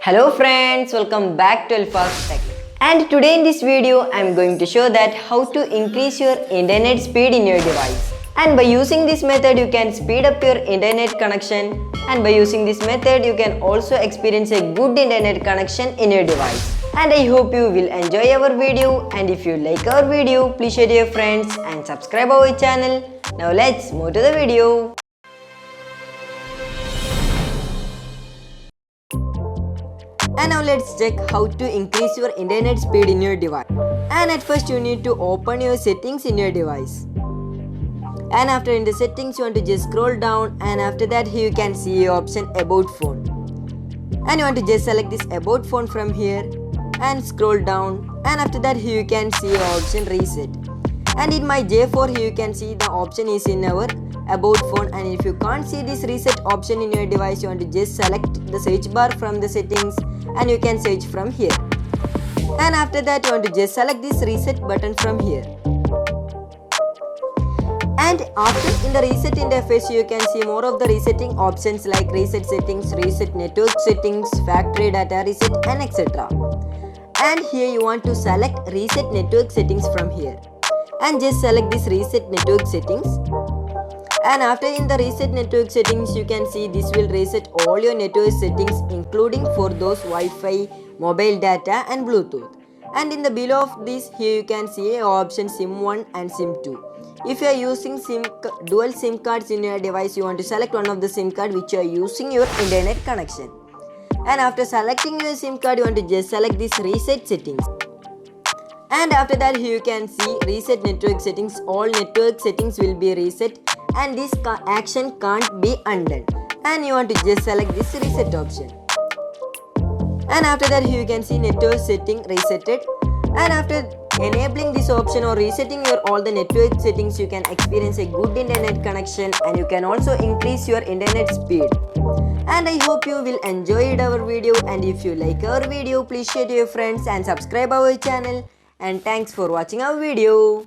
Hello friends, welcome back to alfastechz. And today in this video, I am going to show that how to increase your internet speed in your device. And by using this method, you can speed up your internet connection. And by using this method, you can also experience a good internet connection in your device. And I hope you will enjoy our video. And if you like our video, please share to your friends and subscribe our channel. Now let's move to the video. And now let's check how to increase your internet speed in your device. And at first you need to open your settings in your device. And after in the settings you want to just scroll down, and after that here you can see your option about phone. And you want to just select this about phone from here and scroll down, and after that here you can see your option reset. And in my J4 here you can see the option is in our about phone, and if you can't see this reset option in your device, you want to just select the search bar from the settings and you can search from here. And after that you want to just select this reset button from here. And after in the reset interface you can see more of the resetting options like reset settings, reset network settings, factory data reset, and etc. And here you want to select reset network settings from here and just select this reset network settings. And after in the reset network settings you can see this will reset all your network settings, including for those Wi-Fi, mobile data, and Bluetooth. And in the below of this here you can see a option SIM1 and SIM2. If you are using dual SIM cards in your device, you want to select one of the SIM card which you are using your internet connection. And after selecting your SIM card you want to just select this reset settings. And after that here you can see reset network settings. All network settings will be reset and this action can't be undone. And you want to just select this reset option. And after that here you can see network setting resetted. And after enabling this option or resetting your all the network settings, you can experience a good internet connection and you can also increase your internet speed. And I hope you will enjoy our video, and if you like our video, please share to your friends and subscribe our channel. And thanks for watching our video.